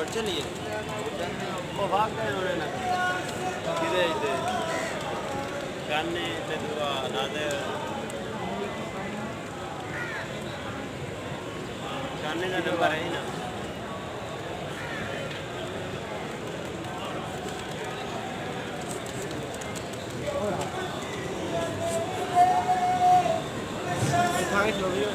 चलिए वो भाग गए उन्होंने ना किधर इधर शाने ते दुआ नादे शाने का नंबर है ही ना खाएं जो भी हो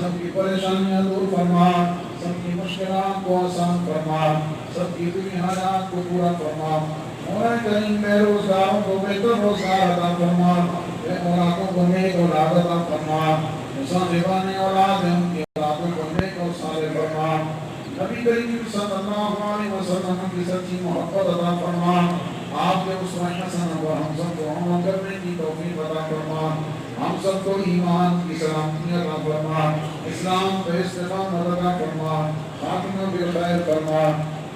सबकी परेशानियां दूर फरमा, सबकी मुश्किलात को आसान फरमा, सबकी दुनिया हालात को पूरा फरमा। मौला करीम बेरोजगारों को बेहतर रोजगार अता फरमा, बेऔलादों को नेक औलाद अता फरमा, मुसाफिराने औलाद हैं उनकी औलादों को नेक और साले फरमा। नबी करीम सल्लल्लाहु अलैहि वसल्लम की सच्ची मोहब्बत अता फरमा। आपके उस हसन पर हम सबको अमल करने की तौफीक अता फरमा। हम सबको ईमान की सलामती अता फरमा, इस्लाम पे इस्तेमाल अता फरमा, खातिमा बिल खैर फरमा।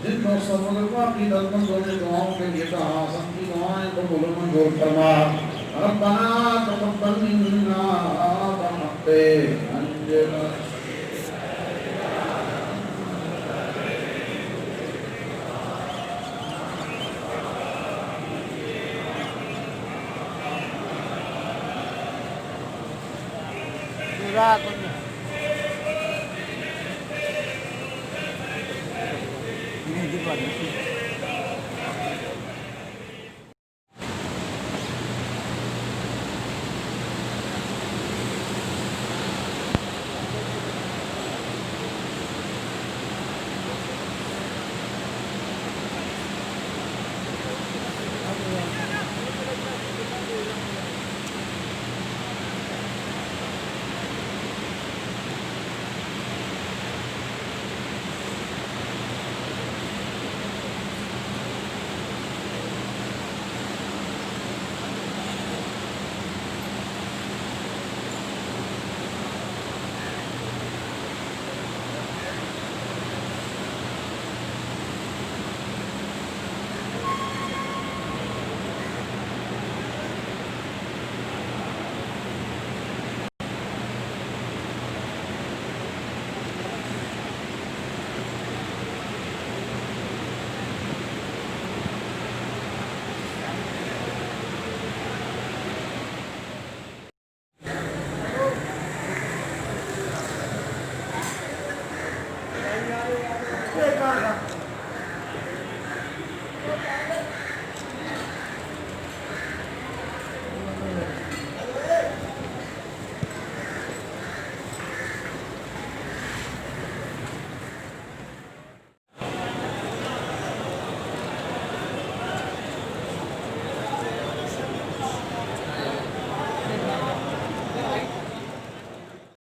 जिन मुसलमानों की दरगों में दुआओं के लिए कहा, सबकी दुआएं कबूल मंजूर फरमा। रब्बना तक़ब्बल मिन्ना बहक़्क़े अंजना Obrigado.